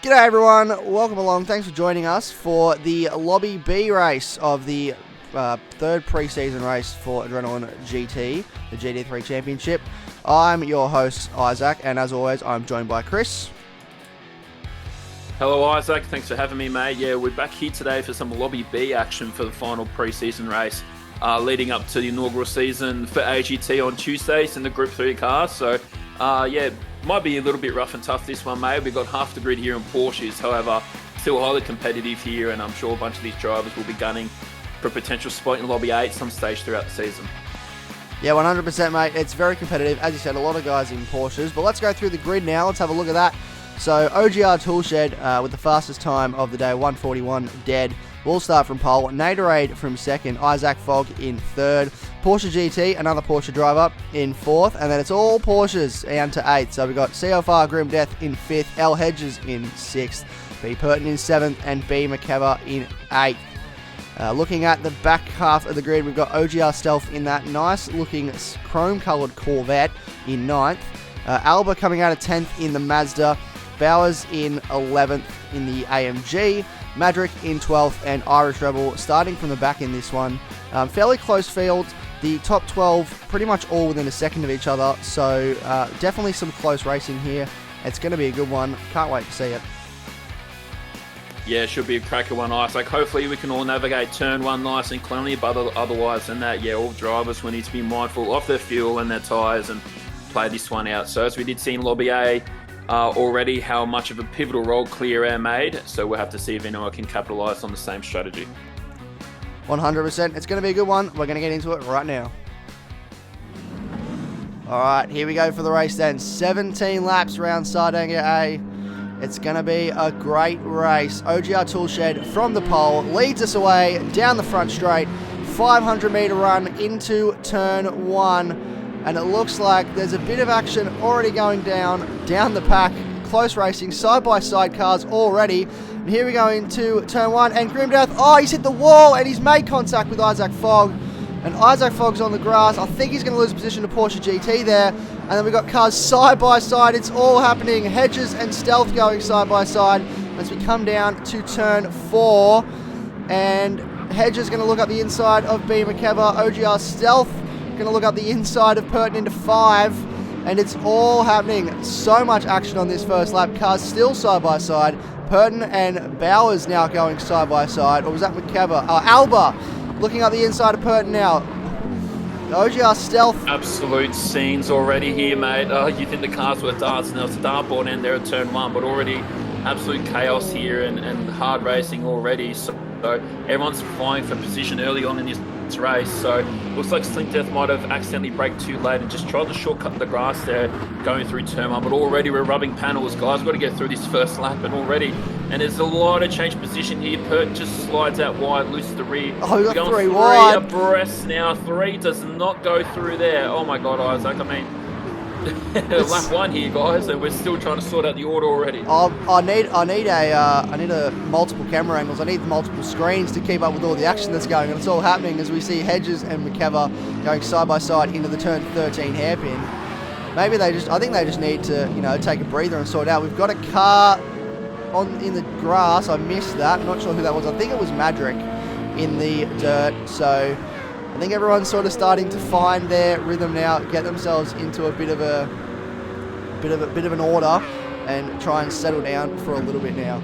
G'day everyone, welcome along, thanks for joining us for the Lobby B race of the third pre-season race for Adrenaline GT, the GT3 Championship. I'm your host Isaac, and as always I'm joined by Chris. Hello Isaac, thanks for having me mate. Yeah, we're back here today for some Lobby B action for the final pre-season race leading up to the inaugural season for AGT on Tuesdays in the Group 3 cars. So yeah, might be a little bit rough and tough this one, mate. We've got half the grid here in Porsches, however, still highly competitive here, and I'm sure a bunch of these drivers will be gunning for a potential spot in Lobby A at some stage throughout the season. Yeah, 100% mate, it's very competitive. As you said, a lot of guys in Porsches, but let's go through the grid now. Let's have a look at that. So OGR Toolshed with the fastest time of the day, 1:41 dead. We'll start from pole. Naderade from second. Isaac Fogg in third. Porsche GT, another Porsche driver, in fourth. And then it's all Porsches down to eighth. So we've got CFR Grim Death in fifth. L Hedges in sixth. B Purton in seventh. And B McKever in eighth. Looking at the back half of the grid, we've got OGR Stealth in that nice looking chrome coloured Corvette in ninth. Alba coming out of 10th in the Mazda. Bowers in 11th in the AMG, Madrick in 12th, and Irish Rebel starting from the back in this one. Fairly close field. The top 12 pretty much all within a second of each other, so definitely some close racing here. It's going to be a good one. Can't wait to see it. Yeah, it should be a cracker one, Isaac. Hopefully we can all navigate turn one nice and cleanly, but otherwise than that, yeah, all drivers will need to be mindful of their fuel and their tyres and play this one out. So as we did see in Lobby A, already how much of a pivotal role Clear Air made, so we'll have to see if anyone can capitalise on the same strategy. 100%, it's going to be a good one. We're going to get into it right now. Alright, here we go for the race then. 17 laps around Sardegna A. It's going to be a great race. OGR Toolshed from the pole leads us away down the front straight. 500 metre run into turn one. And it looks like there's a bit of action already going down the pack. Close racing, side-by-side cars already. And here we go into turn one, and Grimdeath, oh, he's hit the wall, and he's made contact with Isaac Fogg. And Isaac Fogg's on the grass. I think he's going to lose position to Porsche GT there. And then we've got cars side-by-side. It's all happening. Hedges and Stealth going side-by-side as we come down to turn four. And Hedges going to look up the inside of B McKever. OGR Stealth going to look up the inside of Purton into 5, and it's all happening. So much action on this first lap. Cars still side by side. Purton and Bowers now going side by side, or was that McKever? Alba looking up the inside of Purton now. OGR Stealth. Absolute scenes already here, mate. You think the cars were darts, and there was a dartboard end there at turn one, but already absolute chaos here and hard racing already. So everyone's vying for position early on in this race, so looks like Slink Death might have accidentally braked too late and just tried to shortcut the grass there going through turn one, but already we're rubbing panels, guys. Got to get through this first lap, and there's a lot of change position here. Pert just slides out wide, loses the rear. Oh, we got three wide. wide. Abreast now. 3 does not go through there. Oh my god, Isaac, I mean lap 1 here, guys, and we're still trying to sort out the order already. I need a multiple camera angles. I need multiple screens to keep up with all the action that's going on. It's all happening as we see Hedges and McKever going side by side into the turn 13 hairpin. Maybe I think they just need to, take a breather and sort it out. We've got a car in the grass. I missed that. I'm not sure who that was. I think it was Madrick in the dirt. So I think everyone's sort of starting to find their rhythm now, get themselves into a bit of an order, and try and settle down for a little bit now.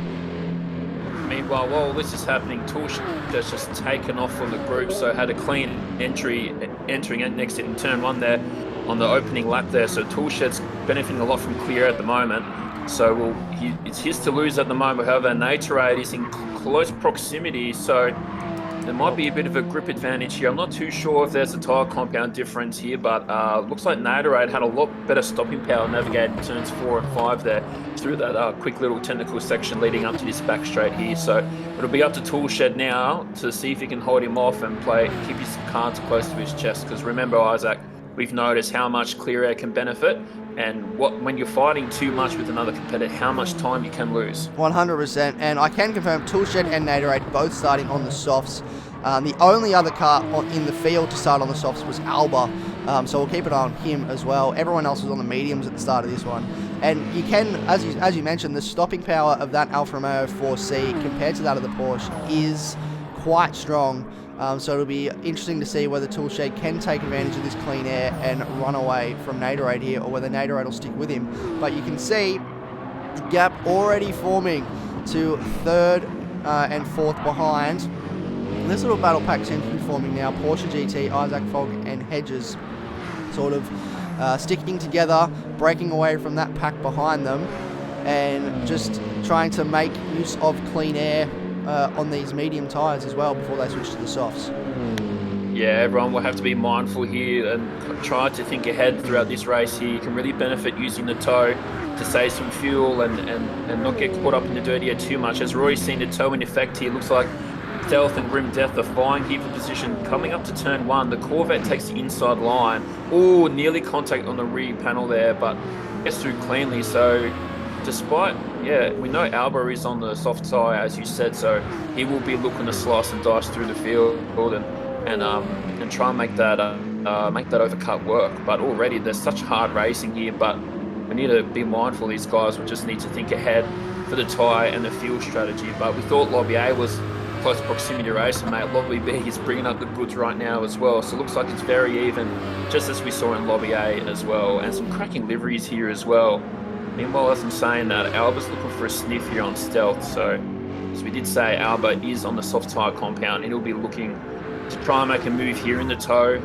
Meanwhile, while this is happening, Toolshed has just taken off from the group, so had a clean entering next in turn one there on the opening lap there. So Toolshed's benefiting a lot from clear at the moment. So it's his to lose at the moment. However, Naderade is in close proximity, so there might be a bit of a grip advantage here. I'm not too sure if there's a tyre compound difference here, but looks like Naderade had a lot better stopping power navigating turns 4 and 5 there through that quick little technical section leading up to this back straight here. So it'll be up to Toolshed now to see if he can hold him off and keep his cards close to his chest. Because remember, Isaac, we've noticed how much Clear Air can benefit, and when you're fighting too much with another competitor, how much time you can lose. 100%, and I can confirm Toolshed and Naderade both starting on the softs. The only other car in the field to start on the softs was Alba, so we'll keep an eye on him as well. Everyone else was on the mediums at the start of this one. And you can, as you mentioned, the stopping power of that Alfa Romeo 4C compared to that of the Porsche is quite strong. So it'll be interesting to see whether Toolshed can take advantage of this clean air and run away from Naderade here, or whether Naderade will stick with him. But you can see the gap already forming to third and fourth behind. And this little battle pack seems to be forming now. Porsche GT, Isaac Fogg and Hedges sort of sticking together, breaking away from that pack behind them, and just trying to make use of clean air on these medium tyres as well before they switch to the softs. Yeah, everyone will have to be mindful here and try to think ahead throughout this race here. You can really benefit using the toe to save some fuel and not get caught up in the dirty air too much. As Roy's seen the toe in effect here, looks like Stealth and Grim Death are vying here for position. Coming up to turn 1, the Corvette takes the inside line. Oh, nearly contact on the rear panel there, but gets through cleanly. So despite, yeah, we know Alba is on the soft tyre, as you said, so he will be looking to slice and dice through the field and try and make that overcut work. But already there's such hard racing here, but we need to be mindful. These guys will just need to think ahead for the tyre and the fuel strategy. But we thought Lobby A was close proximity racing, mate. Lobby B is bringing up the goods right now as well, so it looks like it's very even, just as we saw in Lobby A as well, and some cracking liveries here as well. Meanwhile, as I'm saying that, Alba's looking for a sniff here on Stealth, so as we did say, Alba is on the soft tyre compound, and he'll be looking to try and make a move here in the toe.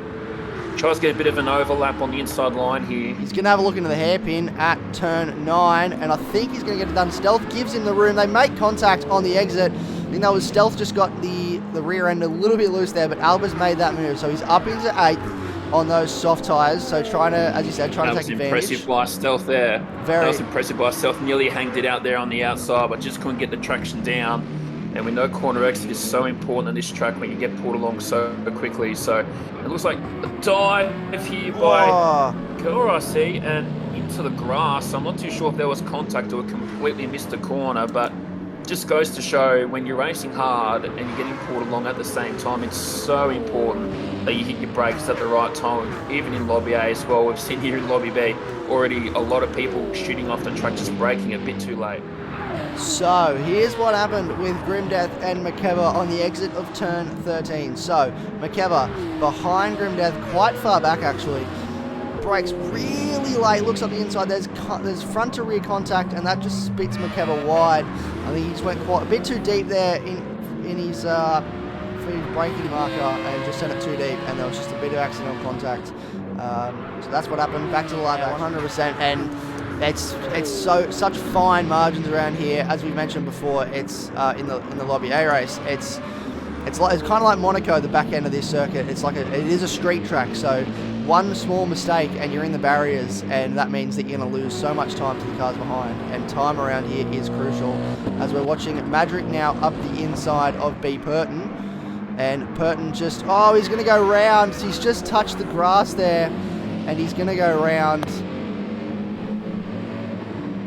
Tries to get a bit of an overlap on the inside line here. He's going to have a look into the hairpin at turn 9, and I think he's going to get it done. Stealth gives him the room. They make contact on the exit. I think that was Stealth just got the rear end a little bit loose there, but Alba's made that move. So he's up into 8th on those soft tyres. So trying to, as you said, trying to take advantage. That was impressive by Stealth there. Very. That was impressive by Stealth. Nearly hanged it out there on the outside, but just couldn't get the traction down. And we know corner exit is so important on this track when you get pulled along so quickly. So it looks like a dive here by Kurasi and into the grass. I'm not too sure if there was contact or completely missed the corner, but just goes to show when you're racing hard and you're getting pulled along at the same time, it's so important that you hit your brakes at the right time. Even in Lobby A as well, we've seen here in Lobby B already a lot of people shooting off the track, just braking a bit too late. So here's what happened with Grimdeath and McKever on the exit of turn 13. So McKever behind Grimdeath, quite far back actually, brakes really late, looks up the inside, there's front to rear contact, and that just spits McKever wide. I think he just went quite a bit too deep there in his for his braking marker and just sent it too deep, and there was just a bit of accidental contact. So that's what happened. Back to the live 100%, and it's such fine margins around here. As we mentioned before, it's in the Lobby A race. It's kind of like Monaco, the back end of this circuit. It is a street track, so one small mistake and you're in the barriers, and that means that you're going to lose so much time to the cars behind. And time around here is crucial. As we're watching Madrick now up the inside of B. Purton, and Purton just he's going to go round. He's just touched the grass there, and he's going to go round.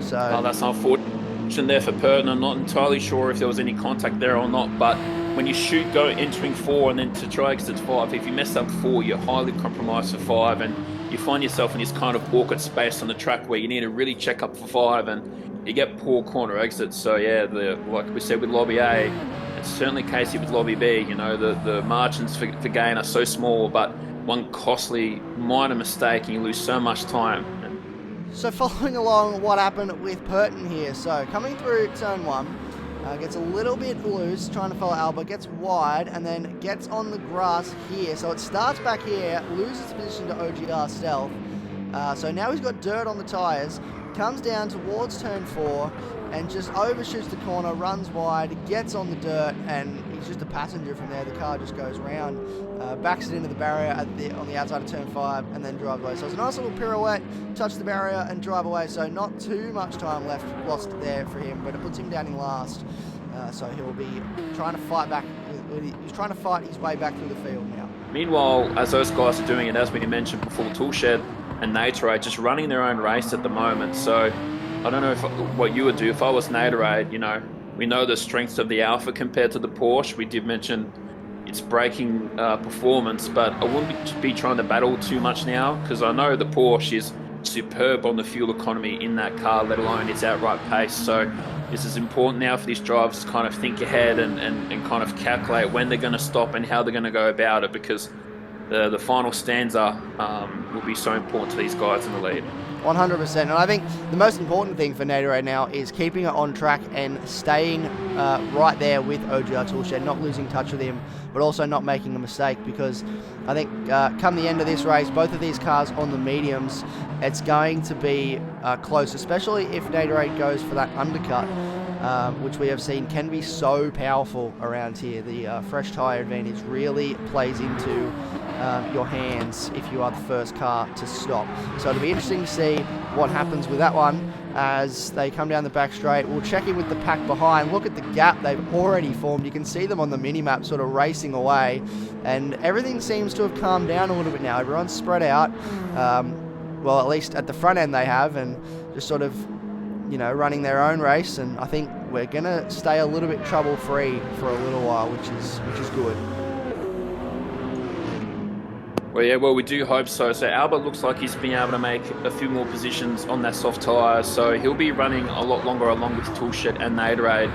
So that's unfortunate there for Purton. I'm not entirely sure if there was any contact there or not, but when you go entering 4 and then to try exit 5, if you mess up 4, you're highly compromised for 5, and you find yourself in this kind of awkward space on the track where you need to really check up for 5, and you get poor corner exits. So yeah, like we said with Lobby A, it's certainly the case here with Lobby B. You know, the margins for gain are so small, but one costly minor mistake and you lose so much time. So following along what happened with Purton here, so coming through turn 1, gets a little bit loose, trying to follow Alba, gets wide, and then gets on the grass here. So it starts back here, loses position to OGR Stealth. So now he's got dirt on the tyres, comes down towards turn 4, and just overshoots the corner, runs wide, gets on the dirt, and he's just a passenger from there. The car just goes round, backs it into the barrier on the outside of turn 5, and then drives away. So it's a nice little pirouette, touch the barrier and drive away. So not too much time lost there for him, but it puts him down in last. So he'll be trying to fight back. He's trying to fight his way back through the field now. Meanwhile, as those guys are doing it, as we mentioned before, Toolshed and Naderade just running their own race at the moment. So I don't know what you would do if I was Naderade. You know, we know the strengths of the Alpha compared to the Porsche. We did mention its braking performance, but I wouldn't be trying to battle too much now, because I know the Porsche is superb on the fuel economy in that car, let alone its outright pace. So this is important now for these drivers to kind of think ahead and kind of calculate when they're going to stop and how they're going to go about it, because the final stanza will be so important to these guys in the lead. 100%. And I think the most important thing for Naderade now is keeping it on track and staying right there with OGR Toolshed, not losing touch with him, but also not making a mistake, because I think come the end of this race, both of these cars on the mediums, it's going to be close, especially if Naderade goes for that undercut, which we have seen can be so powerful around here. The fresh tyre advantage really plays into your hands if you are the first car to stop. So it'll be interesting to see what happens with that one as they come down the back straight. We'll check in with the pack behind. Look at the gap they've already formed. You can see them on the mini-map sort of racing away, and everything seems to have calmed down a little bit now. Everyone's spread out, well, at least at the front end they have, and just sort of, you know, running their own race. And I think we're going to stay a little bit trouble-free for a little while, which is good. Well, yeah, well, we do hope so. So Albert looks like he's been able to make a few more positions on that soft tyre, so he'll be running a lot longer along with Toolshed and Naderade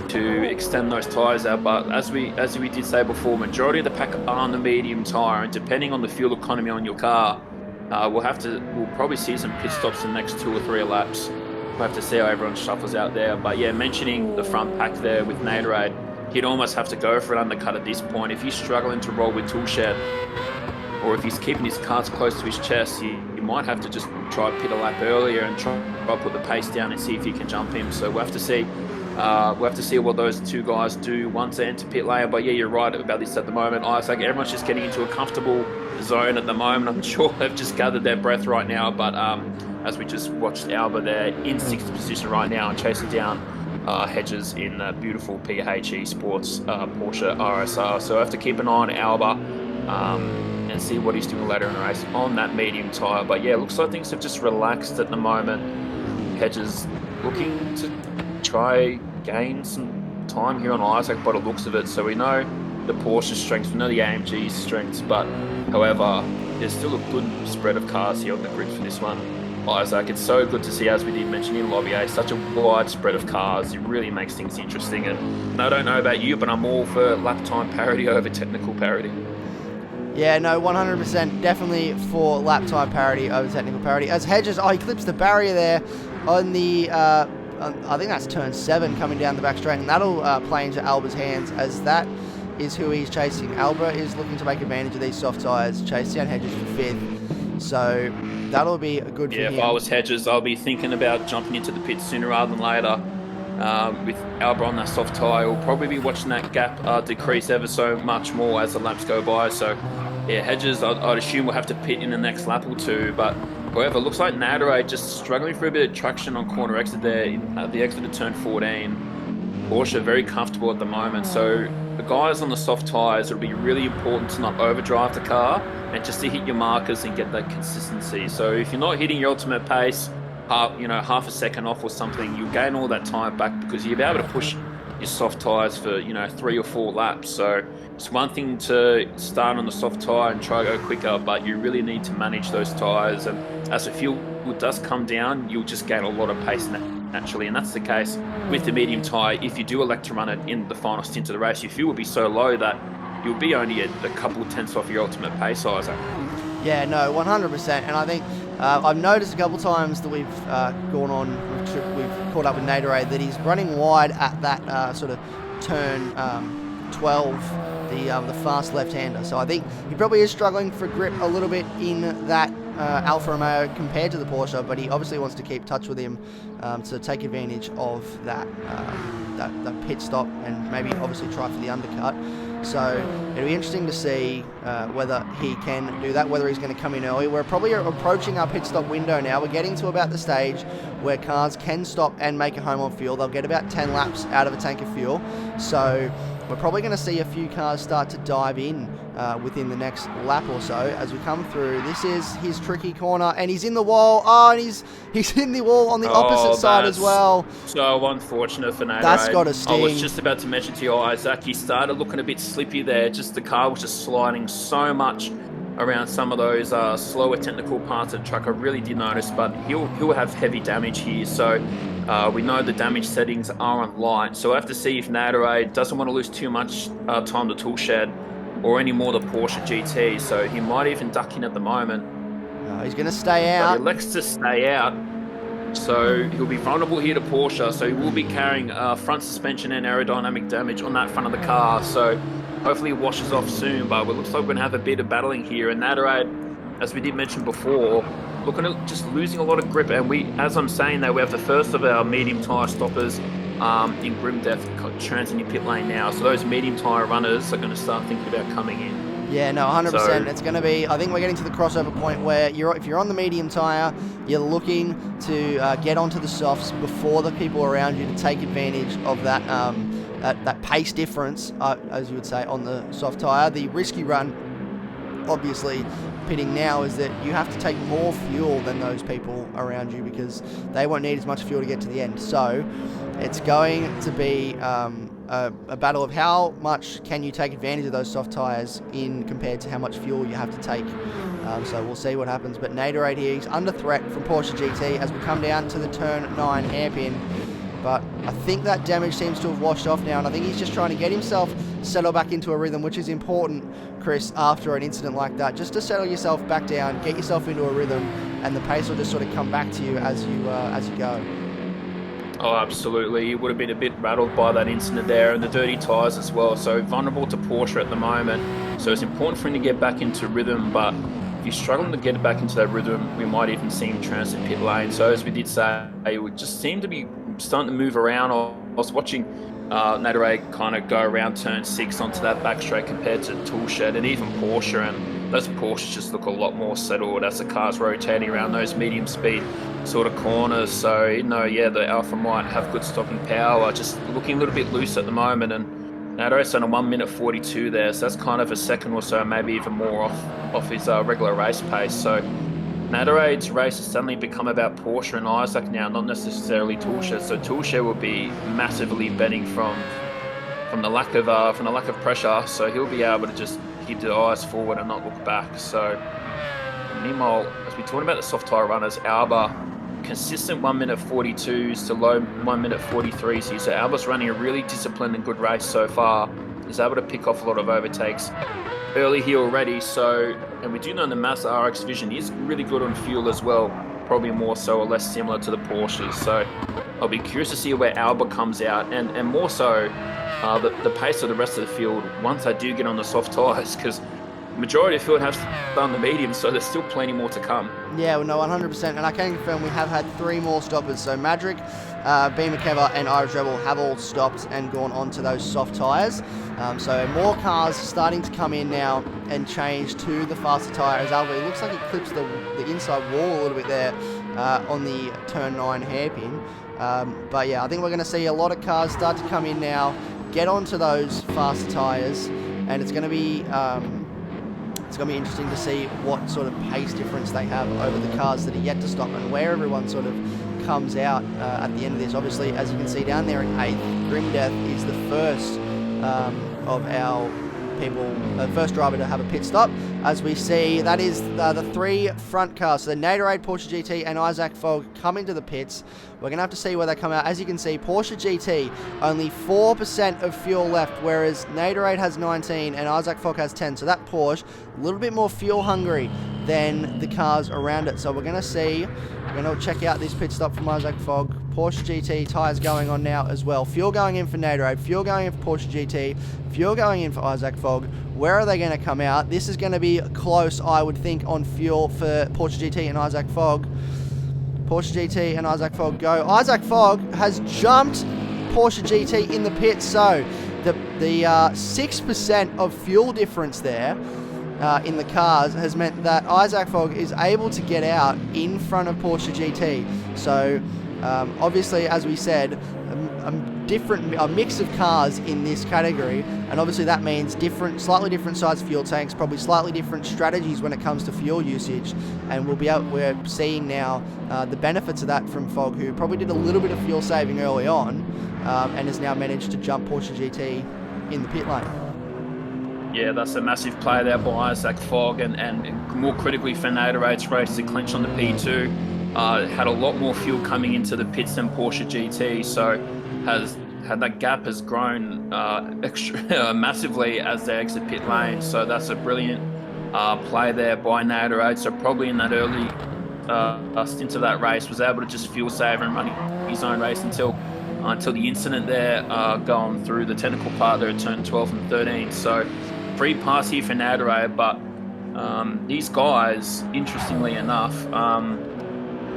to extend those tyres out. But as we did say before, majority of the pack are on the medium tyre, and depending on the fuel economy on your car, we'll probably see some pit stops in the next 2 or 3 laps. We'll have to see how everyone shuffles out there. But yeah, mentioning the front pack there with Naderade, he'd almost have to go for an undercut at this point. If he's struggling to roll with Toolshed, or if he's keeping his cards close to his chest, he might have to just try to pit a lap earlier and try to put the pace down and see if he can jump him. So we'll have to see. We'll have to see what those two guys do once they enter pit lane. But yeah, you're right about this at the moment. Isaac, everyone's just getting into a comfortable zone at the moment. I'm sure they've just gathered their breath right now. But as we just watched Alba there in 6th position right now and chasing down Hedges in the beautiful PHE Sports Porsche RSR. So I have to keep an eye on Alba and see what he's doing later in the race on that medium tyre. But yeah, looks like things have just relaxed at the moment. Hedges looking to try gain some time here on Isaac by the looks of it. So we know the Porsche strengths, we know the AMG strengths, but however, there's still a good spread of cars here on the grid for this one. Isaac, it's so good to see, as we did mention in Lobby A, such a wide spread of cars. It really makes things interesting. And I don't know about you, but I'm all for lap time parity over technical parity. Yeah, no, 100%. Definitely for lap time parity over technical parity. As Hedges, he clips the barrier there on the, I think that's turn 7 coming down the back straight, and that'll play into Alba's hands, as that is who he's chasing. Alba is looking to make advantage of these soft tyres, chase down Hedges for 5th. So that'll be good for him. Yeah, if I was Hedges, I'll be thinking about jumping into the pit sooner rather than later. With Alba on that soft tyre, we'll probably be watching that gap decrease ever so much more as the laps go by. So yeah, Hedges, I'd assume we'll have to pit in the next lap or two. But however, looks like Naderade just struggling for a bit of traction on corner exit there, at the exit of turn 14. Porsche very comfortable at the moment. So the guys on the soft tyres, it'll be really important to not overdrive the car and just to hit your markers and get that consistency. So if you're not hitting your ultimate pace, half a second off or something, you'll gain all that time back because you'll be able to push your soft tyres for 3 or 4 laps. So it's one thing to start on the soft tyre and try to go quicker, but you really need to manage those tyres. And as the fuel does come down, you'll just gain a lot of pace naturally, and that's the case with the medium tyre. If you do elect to run it in the final stint of the race, your fuel will be so low that you'll be only a couple of tenths off your ultimate pace, Isaac. Yeah, no, 100%. And I think I've noticed a couple of times that we've caught up with Naderade that he's running wide at that sort of turn 12, the fast left-hander. So I think he probably is struggling for grip a little bit in that Alfa Romeo compared to the Porsche, but he obviously wants to keep touch with him to take advantage of that pit stop and maybe obviously try for the undercut. So it'll be interesting to see whether he can do that, whether he's going to come in early. We're probably approaching our pit stop window now. We're getting to about the stage where cars can stop and make a home on fuel. They'll get about 10 laps out of a tank of fuel. So we're probably going to see a few cars start to dive in within the next lap or so as we come through. This is his tricky corner, and he's in the wall. Oh, and he's in the wall on the opposite side as well. So unfortunate for Naderade. That's got a sting. I was just about to mention to you, Isaac, he started looking a bit slippy there. Just the car was just sliding so much around some of those slower technical parts of the truck. I really did notice, but he'll have heavy damage here. So we know the damage settings are on light. So I have to see if Naderade doesn't want to lose too much time to tool shed or any more the Porsche GT. So he might even duck in at the moment. No, he's going to stay out. But he elects to stay out. So he'll be vulnerable here to Porsche. So he will be carrying front suspension and aerodynamic damage on that front of the car. So hopefully it washes off soon. But it looks like we're going to have a bit of battling here. And Naderade, as we did mention before, looking at just losing a lot of grip. And we, as I'm saying that, we have the first of our medium tyre stoppers in grim death transiting pit lane now. So those medium tyre runners are going to start thinking about coming in. Yeah, no, 100%. It's going to be, I think we're getting to the crossover point where if you're on the medium tyre, you're looking to get onto the softs before the people around you to take advantage of that that pace difference, as you would say, on the soft tyre. The risky run, obviously, pitting now is that you have to take more fuel than those people around you because they won't need as much fuel to get to the end. So it's going to be a battle of how much can you take advantage of those soft tyres in compared to how much fuel you have to take. So we'll see what happens. But Naderade here, he's under threat from Porsche GT as we come down to the turn 9 hairpin. But I think that damage seems to have washed off now, and I think he's just trying to get himself settled back into a rhythm, which is important, Chris, after an incident like that. Just to settle yourself back down, get yourself into a rhythm, and the pace will just sort of come back to you as you go. Oh, absolutely. He would have been a bit rattled by that incident there, and the dirty tyres as well. So vulnerable to Porsche at the moment. So it's important for him to get back into rhythm, but if he's struggling to get back into that rhythm, we might even see him transit pit lane. So as we did say, he would just seem to be starting to move around. I was watching Naderade kind of go around turn 6 onto that back straight compared to Toolshed and even Porsche, and those Porsches just look a lot more settled as the car's rotating around those medium speed sort of corners. So, you know, yeah, the Alpha might have good stopping power, just looking a little bit loose at the moment, and Naderade's on a 1:42 there, so that's kind of a second or so, maybe even more off his regular race pace. So Naderade's race has suddenly become about Porsche and Isaac now, not necessarily Toolshed. So Toolshed will be massively betting from the lack of pressure. So he'll be able to just keep the eyes forward and not look back. So meanwhile, as we talk about the soft tyre runners, Alba, consistent 1:42s to low 1:43s here. So Alba's running a really disciplined and good race so far. He's able to pick off a lot of overtakes early here already. So, and we do know the Mazda RX Vision is really good on fuel as well, probably more so or less similar to the Porsches. So I'll be curious to see where Alba comes out, and more so the pace of the rest of the field once I do get on the soft tyres, because majority of the field has done the medium, so there's still plenty more to come. Yeah, well, no, 100%, and I can confirm we have had 3 more stoppers. So Madrick, B. McKever and Irish Rebel have all stopped and gone onto those soft tyres. So more cars starting to come in now and change to the faster tyre as Alba. It looks like it clips the inside wall a little bit there on the turn 9 hairpin. But yeah, I think we're going to see a lot of cars start to come in now, get onto those faster tyres, and it's going to be interesting to see what sort of pace difference they have over the cars that are yet to stop and where everyone sort of comes out at the end of this. Obviously, as you can see down there in 8th, Grim Death is the first of our people, first driver to have a pit stop. As we see, that is the 3 front cars. So the Naderade, Porsche GT and Isaac Fogg come into the pits. We're going to have to see where they come out. As you can see, Porsche GT, only 4% of fuel left, whereas Naderade has 19 and Isaac Fogg has 10. So that Porsche, a little bit more fuel hungry than the cars around it. So we're going to see, we're going to check out this pit stop from Isaac Fogg. Porsche GT tyres going on now as well. Fuel going in for Naderade, fuel going in for Porsche GT, fuel going in for Isaac Fogg. Where are they going to come out? This is going to be close, I would think, on fuel for Porsche GT and Isaac Fogg. Porsche GT and Isaac Fogg go. Isaac Fogg has jumped Porsche GT in the pit, so the 6% of fuel difference there in the cars has meant that Isaac Fogg is able to get out in front of Porsche GT. So obviously, as we said, a mix of cars in this category, and obviously that means slightly different size fuel tanks, probably slightly different strategies when it comes to fuel usage, and we're seeing now the benefits of that from Fogg, who probably did a little bit of fuel saving early on and has now managed to jump Porsche GT in the pit lane. Yeah, that's a massive play there by Isaac Fogg, and more critically for Natarade's race to clinch on the P2. Had a lot more fuel coming into the pits than Porsche GT, so that gap has grown massively as they exit pit lane. So that's a brilliant play there by Natarade. So probably in that early stint of that race was able to just fuel save and run his own race until the incident there going through the technical part there at turn 12 and 13. So free pass here for Natarade, but these guys, interestingly enough,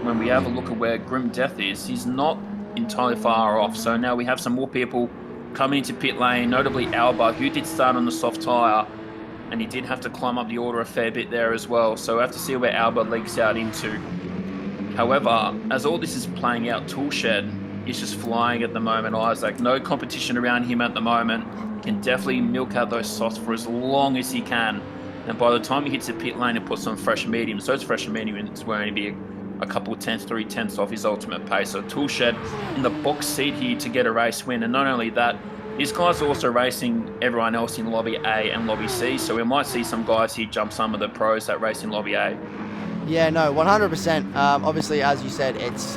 when we have a look at where Grim Death is, he's not entirely far off. So now we have some more people coming into pit lane, notably Alba, who did start on the soft tyre, and he did have to climb up the order a fair bit there as well. So we have to see where Alba leaks out into. However, as all this is playing out, Toolshed is just flying at the moment. Isaac, no competition around him at the moment. Can definitely milk out those softs for as long as he can. And by the time he hits the pit lane and puts on fresh mediums, those fresh mediums will only be a couple of tenths, 3/10 off his ultimate pace. So Toolshed in the box seat here to get a race win. And not only that, these guys are also racing everyone else in Lobby A and Lobby C. So we might see some guys here jump some of the pros that race in Lobby A. Yeah, no, 100%. Obviously, as you said, it's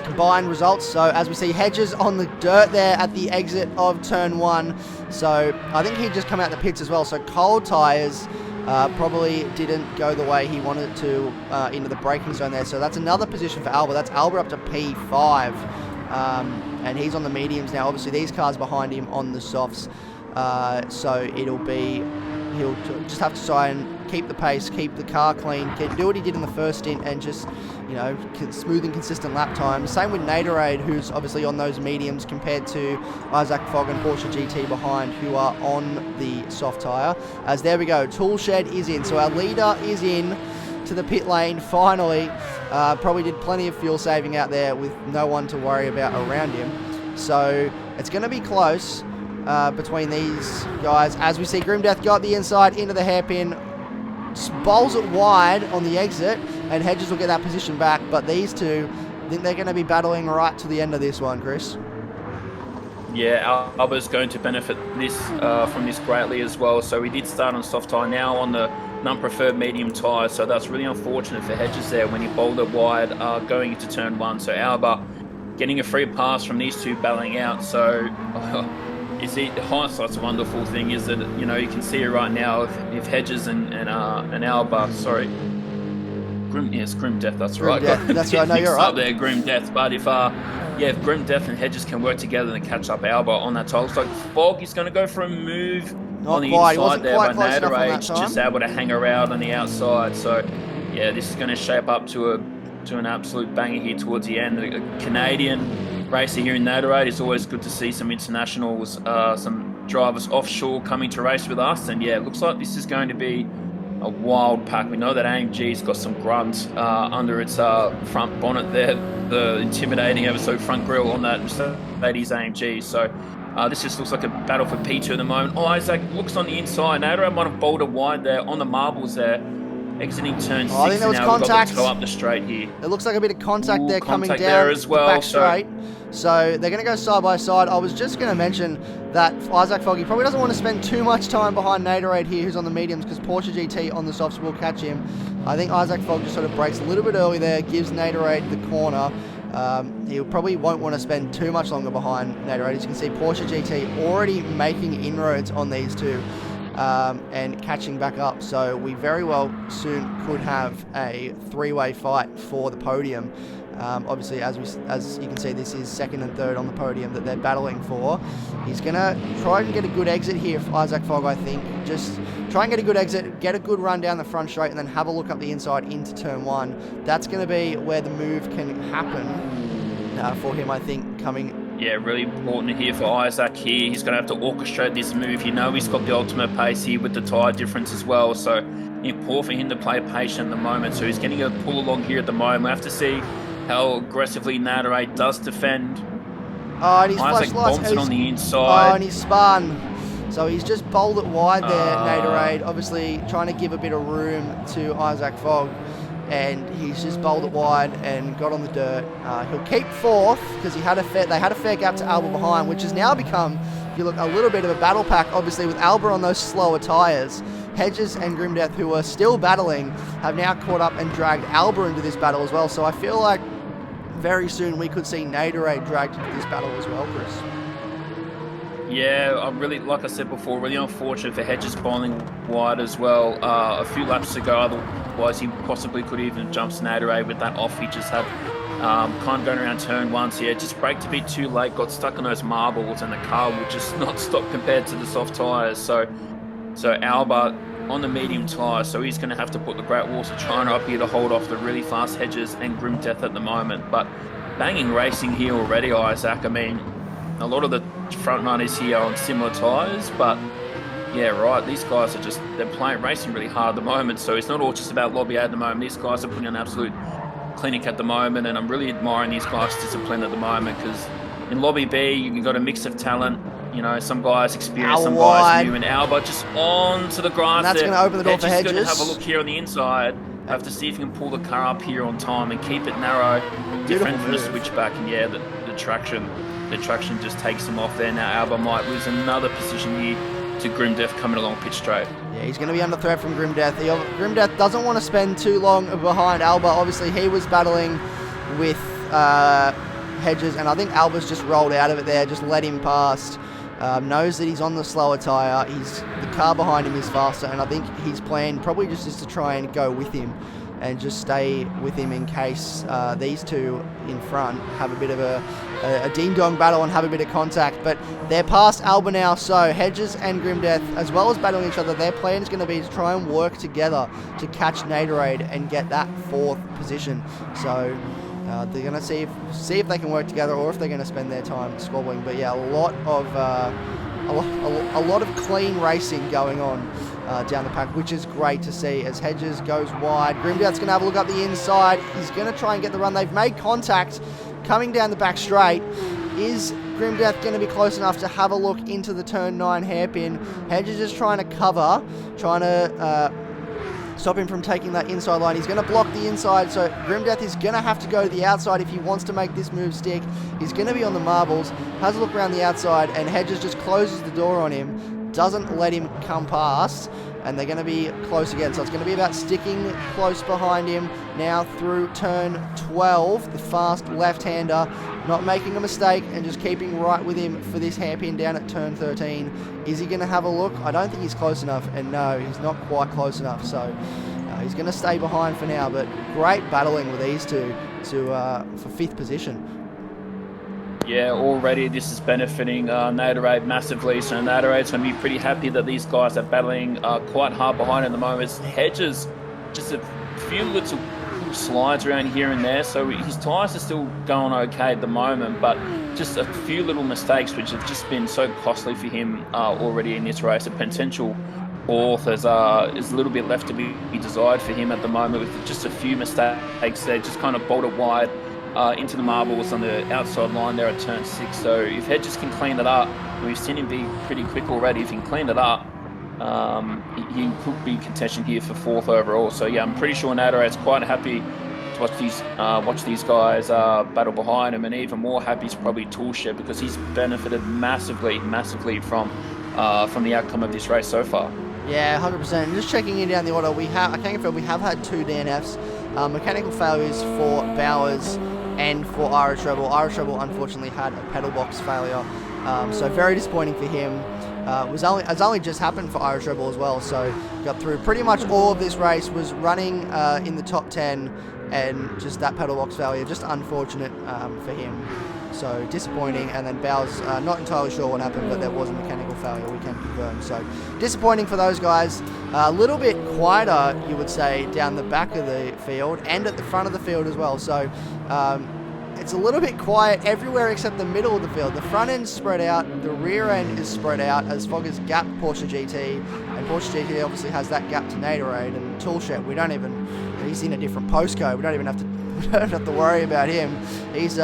combined results. So as we see Hedges on the dirt there at the exit of turn 1. So I think he'd just come out the pits as well. So cold tyres probably didn't go the way he wanted to into the braking zone there. So that's another position for Alba. That's Alba up to P5. And he's on the mediums now. Obviously, these cars behind him on the softs. So he'll just have to try and keep the pace, keep the car clean, do what he did in the first stint, and just, you know, smooth and consistent lap times. Same with Natarade, who's obviously on those mediums compared to Isaac Fogg and Porsche GT behind, who are on the soft tyre. As there we go, Toolshed is in. So our leader is in to the pit lane finally. Probably did plenty of fuel saving out there with no one to worry about around him. So it's going to be close between these guys. As we see Grimdeath got the inside into the hairpin, bowls it wide on the exit, and Hedges will get that position back. But these two, I think they're going to be battling right to the end of this one, Chris. Yeah, Alba's going to benefit from this greatly as well. So we did start on soft tyre, now on the non-preferred medium tyre. So that's really unfortunate for Hedges there when he bowled it wide going into turn 1. So Alba getting a free pass from these two battling out. So hindsight's a wonderful thing, is that, you know, you can see it right now if Hedges and Alba, sorry, Grim Death, that's right. That's right, no, you're right. Up there, Grim Death. But if Grim Death and Hedges can work together and catch up Alba on that tile, looks like Fogg is going to go for a move on the inside there, but Natarade just able to hang around on the outside. So yeah, this is going to shape up to an absolute banger here towards the end. A Canadian racer here in Natarade. It's always good to see some internationals, some drivers offshore coming to race with us. And yeah, it looks like this is going to be a wild pack. We know that AMG's got some grunt under its front bonnet there, the intimidating ever front grille on that Mercedes AMG. So this just looks like a battle for P2 at the moment. Oh, Isaac looks on the inside. Natarade might have bowled it wide there on the marbles there. Exiting turn 6, I think there was contact. We've got to go up the straight here. It looks like a bit of contact there coming down there as well, the back straight. So they're going to go side by side. I was just going to mention that Isaac Foggy probably doesn't want to spend too much time behind Natarade here, who's on the mediums, because Porsche GT on the softs will catch him. I think Isaac Fogg just sort of breaks a little bit early there, gives Natarade the corner. He probably won't want to spend too much longer behind Natarade. As you can see, Porsche GT already making inroads on these two. And catching back up, so we very well soon could have a three-way fight for the podium. Obviously, as you can see, this is second and third on the podium that they're battling for. He's gonna try and get a good exit here for Isaac Fogg, I think. Just try and get a good exit, get a good run down the front straight, and then have a look up the inside into turn 1. That's gonna be where the move can happen for him, I think, coming. Yeah, really important here for Isaac here. He's going to have to orchestrate this move. You know he's got the ultimate pace here with the tyre difference as well. So important for him to play patient at the moment. So he's getting a pull along here at the moment. We have to see how aggressively Natarade does defend. Oh, and he's Isaac bombs it on the inside. Oh, and he's spun. So he's just bowled it wide there, Natarade. Obviously trying to give a bit of room to Isaac Fogg. And he's just bowled it wide and got on the dirt. He'll keep fourth because they had a fair gap to Alba behind, which has now become you look, a little bit of a battle pack, obviously, with Alba on those slower tyres. Hedges and Grimdeath, who are still battling, have now caught up and dragged Alba into this battle as well. So I feel like very soon we could see Naderade dragged into this battle as well, Chris. Yeah, I'm really, like I said before, really unfortunate for Hedges bowling wide as well. A few laps to go, otherwise he possibly could even jump Naderade with that off he just had. Kind of going around turn 1, so yeah, just braked a bit too late, got stuck on those marbles, and the car will just not stop compared to the soft tyres. So Alba on the medium tyre, so he's going to have to put the Great Walls of China up here to hold off the really fast Hedges and Grimdeath at the moment. But banging racing here already, Isaac. I mean, a lot of the front runners here are on similar tyres, but yeah, right, these guys are they're racing really hard at the moment, so it's not all just about Lobby A at the moment. These guys are putting an absolute clinic at the moment, and I'm really admiring these guys' discipline at the moment, because in Lobby B, you've got a mix of talent. You know, some guys experienced, some guys new, and Alba just onto the grass. And that's going to open the door for Hedges. Going to have a look here on the inside. Have to see if he can pull the car up here on time and keep it narrow. Different from the switchback, and yeah, the traction just takes him off there. Now Alba might lose another position here to Grimdeath coming along pitch straight. Yeah, he's going to be under threat from Grimdeath. Grimdeath doesn't want to spend too long behind Alba. Obviously, he was battling with Hedges, and I think Alba's just rolled out of it there, just let him past. Knows that he's on the slower tyre. The car behind him is faster, and I think his plan probably just is to try and go with him and just stay with him in case these two in front have a bit of a ding-dong battle and have a bit of contact. But they're past Alba now, so Hedges and Grimdeath, as well as battling each other, their plan is going to be to try and work together to catch Naderade and get that 4th position. So they're going to see if they can work together, or if they're going to spend their time squabbling. But yeah, a lot of clean racing going on down the pack, which is great to see as Hedges goes wide. Grimdeath's going to have a look up the inside. He's going to try and get the run. They've made contact coming down the back straight. Is Grimdeath going to be close enough to have a look into the turn 9 hairpin? Hedges is trying to cover, trying to stop him from taking that inside line. He's going to block the inside, so Grimdeath is going to have to go to the outside if he wants to make this move stick. He's going to be on the marbles, has a look around the outside, and Hedges just closes the door on him, doesn't let him come past, and they're going to be close again. So it's going to be about sticking close behind him now through turn 12, the fast left-hander, not making a mistake and just keeping right with him for this hairpin down at turn 13. Is he going to have a look? I don't think he's close enough, and no, he's not quite close enough, so he's going to stay behind for now. But great battling with these two for 5th position. Yeah, already this is benefiting Naderade massively, so Naderade's going to be pretty happy that these guys are battling quite hard behind at the moment. Hedges, just a few little slides around here and there, so his tyres are still going okay at the moment, but just a few little mistakes which have just been so costly for him already in this race. A potential 4th is a little bit left to be desired for him at the moment, with just a few mistakes there, just kind of bolted wide into the marbles on the outside line there at turn 6. So if Hedges can clean it up, we've seen him be pretty quick already. If he can clean it up, he could be contention here for 4th overall. So yeah, I'm pretty sure Naderade's quite happy to watch these guys battle behind him, and even more happy is probably Toolshed, because he's benefited massively from the outcome of this race so far. Yeah, 100%. Just checking in down the order, we have had 2 DNFs, mechanical failures for Bowers and for Irish Rebel. Irish Rebel unfortunately had a pedal box failure, so very disappointing for him. It's only just happened for Irish Rebel as well, so got through pretty much all of this race, was running in the top 10, and just that pedal box failure, just unfortunate for him. So disappointing. And then Bowers, not entirely sure what happened, but there was a mechanical failure, we can confirm. So disappointing for those guys. A little bit quieter, you would say, down the back of the field and at the front of the field as well. So it's a little bit quiet everywhere except the middle of the field. The front end's spread out, the rear end is spread out as Fogger's gap Porsche GT, and Porsche GT obviously has that gap to Naderade, and Toolshed, he's in a different postcode. We don't even have to worry about him. He's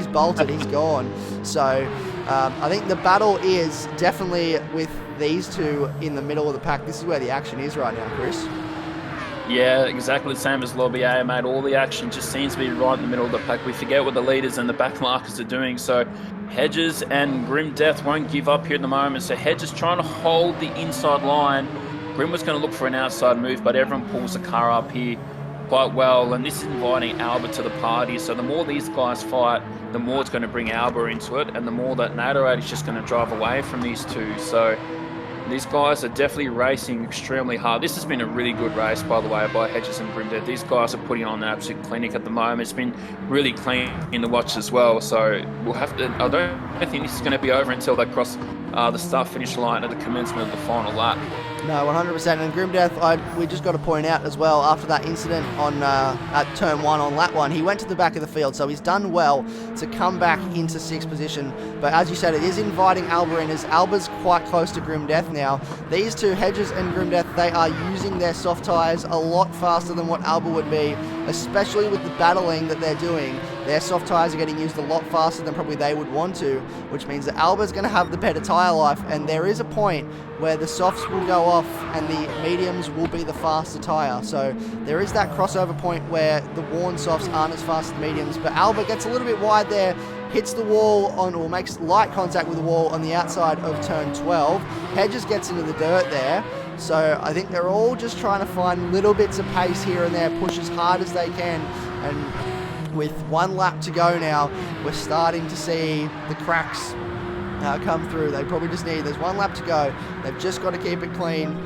bolted, he's gone. So I think the battle is definitely with these two in the middle of the pack. This is where the action is right now, Chris. Yeah, exactly the same as Lobby A, mate. All the action just seems to be right in the middle of the pack. We forget what the leaders and the back markers are doing. So Hedges and Grim Death won't give up here at the moment. So Hedges trying to hold the inside line. Grim was going to look for an outside move, but everyone pulls the car up here quite well. And this is inviting Alba to the party. So the more these guys fight, the more it's going to bring Alba into it. And the more that Naderade is just going to drive away from these two. So these guys are definitely racing extremely hard. This has been a really good race, by the way, by Hedges and Grimdead. These guys are putting on an absolute clinic at the moment. It's been really clean in the watch as well. So we'll have to. I don't think this is going to be over until they cross the start-finish line at the commencement of the final lap. No, 100%. And Grimdeath, we just got to point out as well, after that incident on at turn 1 on lap 1, he went to the back of the field, so he's done well to come back into 6th position. But as you said, it is inviting Alba in, as Alba's quite close to Grimdeath now. These two, Hedges and Grimdeath, they are using their soft tyres a lot faster than what Alba would be, especially with the battling that they're doing. Their soft tyres are getting used a lot faster than probably they would want to, which means that Alba's going to have the better tyre life, and there is a point where the softs will go off and the mediums will be the faster tyre. So there is that crossover point where the worn softs aren't as fast as the mediums, but Alba gets a little bit wide there, hits the wall on, or makes light contact with the wall on the outside of turn 12. Hedges gets into the dirt there. So I think they're all just trying to find little bits of pace here and there, push as hard as they can, and with 1 lap to go now, we're starting to see the cracks come through. They probably just need, there's 1 lap to go. They've just got to keep it clean.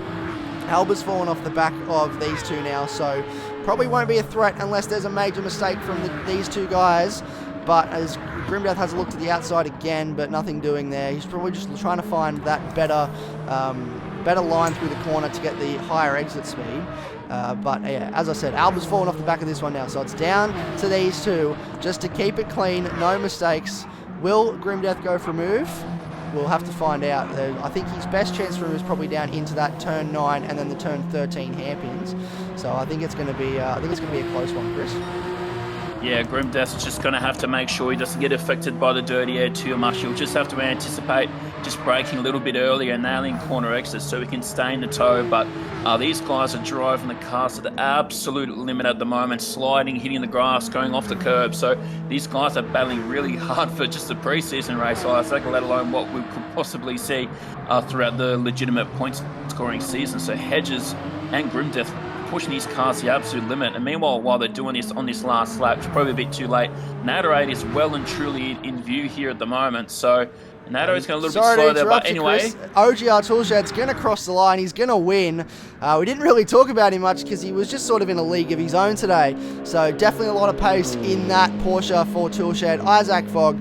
Alba's fallen off the back of these two now, so probably won't be a threat unless there's a major mistake from these two guys. But as Grimdeath has a look to the outside again, but nothing doing there. He's probably just trying to find that better line through the corner to get the higher exit speed. But yeah, as I said, Alba's fallen off the back of this one now, so it's down to these two just to keep it clean, no mistakes. Will Grimdeath go for a move? We'll have to find out. I think his best chance for him is probably down into that turn 9 and then the turn 13 hairpins. So I think it's going to be a close one, Chris. Yeah, Grimdeath's just going to have to make sure he doesn't get affected by the dirty air too much. He'll just have to anticipate just braking a little bit earlier, nailing corner exits so he can stay in the tow. But these guys are driving the cars to the absolute limit at the moment, sliding, hitting the grass, going off the curb. So these guys are battling really hard for just a preseason race, Isaac, let alone what we could possibly see throughout the legitimate point scoring season. So Hedges and Grimdeath pushing these cars to the absolute limit. And meanwhile, while they're doing this on this last lap, it's probably a bit too late. Naderade is well and truly in view here at the moment. So Nadero's going a little bit slow there, but anyway. Chris, OGR Toolshed's going to cross the line. He's going to win. We didn't really talk about him much because he was just sort of in a league of his own today. So definitely a lot of pace in that Porsche for Toolshed. Isaac Fogg,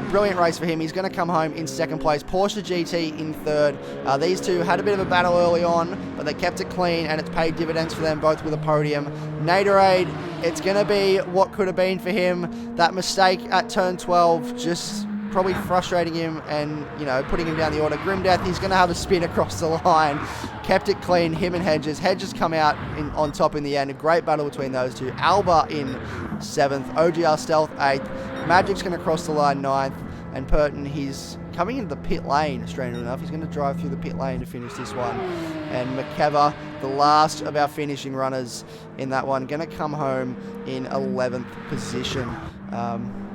brilliant race for him. He's going to come home in 2nd place. Porsche GT in 3rd. These two had a bit of a battle early on, but they kept it clean and it's paid dividends for them both with a podium. Naderade, it's going to be what could have been for him. That mistake at turn 12 just probably frustrating him and, you know, putting him down the order. Grimdeath, he's going to have a spin across the line. Kept it clean, him and Hedges. Hedges come out on top in the end. A great battle between those two. Alba in 7th. OGR Stealth 8th. Magic's going to cross the line 9th. And Purton, he's coming into the pit lane, strangely enough. He's going to drive through the pit lane to finish this one. And McKever, the last of our finishing runners in that one, going to come home in 11th position.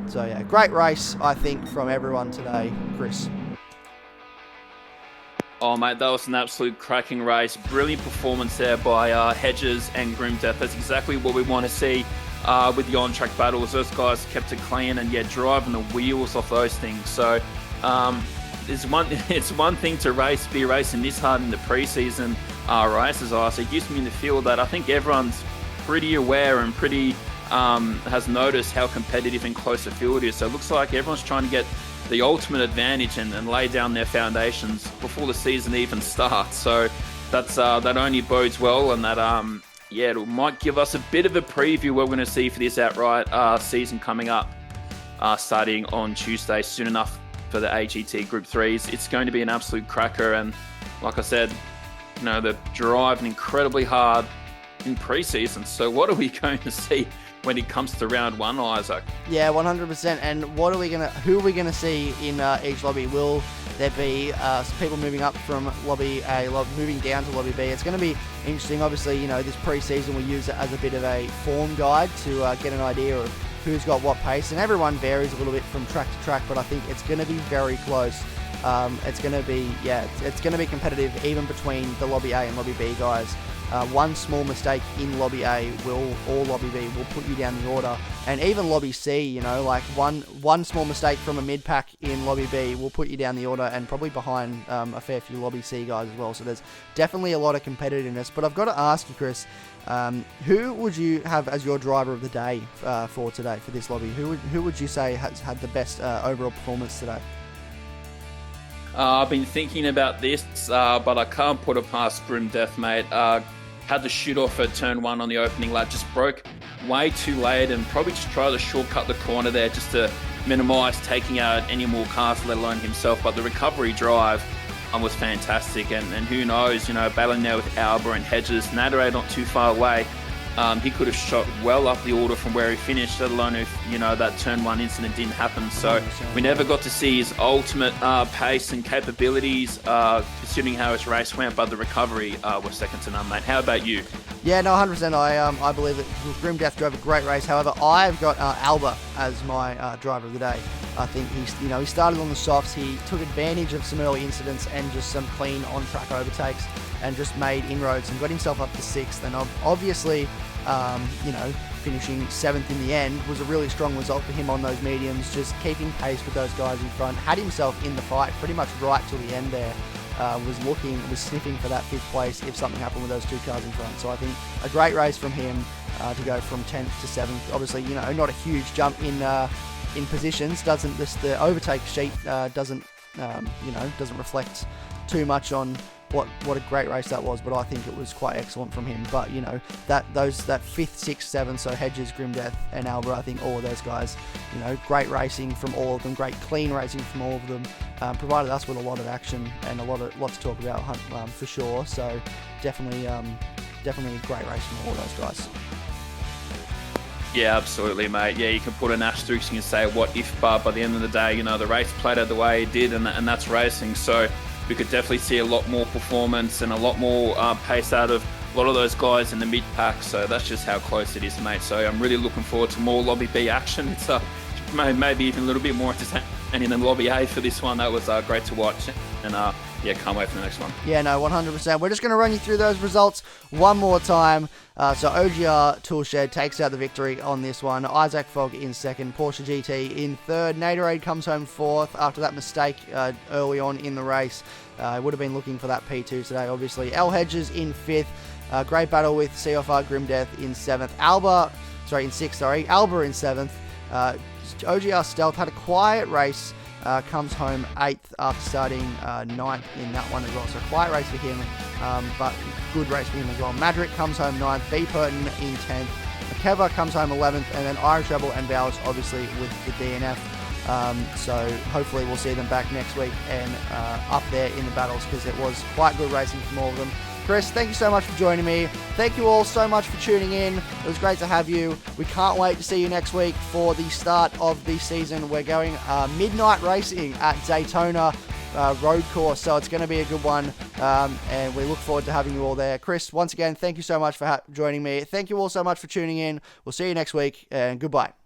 So yeah, great race, I think, from everyone today, Chris. Oh, mate, that was an absolute cracking race. Brilliant performance there by Hedges and Grimdeath. That's exactly what we want to see with the on-track battles. Those guys kept it clean and, yeah, driving the wheels off those things. So it's one thing to be racing this hard in the preseason races. So it gives me the feel that I think everyone's pretty aware and pretty has noticed how competitive and close the field is. So it looks like everyone's trying to get the ultimate advantage and lay down their foundations before the season even starts. So that's that only bodes well, and that it might give us a bit of a preview what we're going to see for this outright season coming up, starting on Tuesday, soon enough for the AGT Group 3s. It's going to be an absolute cracker, and like I said, you know, they're driving incredibly hard in preseason. So what are we going to see when it comes to round 1, Isaac? Yeah, 100%. And who are we gonna see in each lobby? Will there be some people moving up from Lobby A, moving down to Lobby B. It's going to be interesting. Obviously, this pre-season we use it as a bit of a form guide to get an idea of who's got what pace, and everyone varies a little bit from track to track, but I think it's going to be very close. It's going to be competitive even between the Lobby A and Lobby B guys. One small mistake in Lobby A or Lobby B will put you down the order, and even Lobby C, like one small mistake from a mid pack in Lobby B will put you down the order and probably behind a fair few Lobby C guys as well. So there's definitely a lot of competitiveness. But I've got to ask you, Chris, who would you have as your driver of the day for today for this lobby? Who would you say has had the best overall performance today? I've been thinking about this, but I can't put it past Grim Death, mate. Had the shoot off at turn 1 on the opening lap, just broke way too late, and probably just tried to shortcut the corner there just to minimise taking out any more cars, let alone himself. But the recovery drive was fantastic, and who knows, battling there with Alba and Hedges, Naderade not too far away. He could have shot well up the order from where he finished, let alone if, that turn 1 incident didn't happen. So we never got to see his ultimate pace and capabilities, considering how his race went, but the recovery was second to none, mate. How about you? Yeah, no, 100%. I believe that Grim Death drove a great race. However, I've got Alba as my driver of the day. I think he started on the softs. He took advantage of some early incidents and just some clean on-track overtakes, and just made inroads and got himself up to 6th. And obviously, finishing 7th in the end was a really strong result for him on those mediums, just keeping pace with those guys in front. Had himself in the fight pretty much right till the end there. Was sniffing for that 5th place if something happened with those 2 cars in front. So I think a great race from him to go from 10th to 7th. Obviously, not a huge jump in positions. The overtake sheet doesn't reflect too much on what a great race that was, but I think it was quite excellent from him. But that 5th, 6th, 7th, so Hedges, Grimdeath, and Alba, I think all of those guys, great racing from all of them, great clean racing from all of them, provided us with a lot of action and a lot to talk about for sure. So definitely a great race from all of those guys. Yeah, absolutely, mate. Yeah, you can put an asterisk and say what if, but by the end of the day, the race played out the way it did, and that's racing. So we could definitely see a lot more performance and a lot more pace out of a lot of those guys in the mid-pack. So that's just how close it is, mate. So I'm really looking forward to more Lobby B action. It's maybe even a little bit more entertaining than Lobby A for this one. That was great to watch. And can't wait for the next one. Yeah, no, 100%. We're just going to run you through those results one more time. So OGR Toolshed takes out the victory on this one. Isaac Fogg in 2nd. Porsche GT in 3rd. Naderade comes home 4th after that mistake early on in the race. Would have been looking for that P2 today, obviously. L Hedges in 5th. Great battle with CFR Grimdeath in 7th. Alba in 6th. Alba in 7th. OGR Stealth had a quiet race. Comes home 8th after starting 9th in that one as well. So quiet race for him, but good race for him as well. Madrick comes home 9th, B. Purton in 10th. Makeva comes home 11th, and then Irish Rebel and Bowers obviously with the DNF. So hopefully we'll see them back next week and up there in the battles, because it was quite good racing from all of them. Chris, thank you so much for joining me. Thank you all so much for tuning in. It was great to have you. We can't wait to see you next week for the start of the season. We're going midnight racing at Daytona Road Course, so it's going to be a good one, and we look forward to having you all there. Chris, once again, thank you so much for joining me. Thank you all so much for tuning in. We'll see you next week, and goodbye.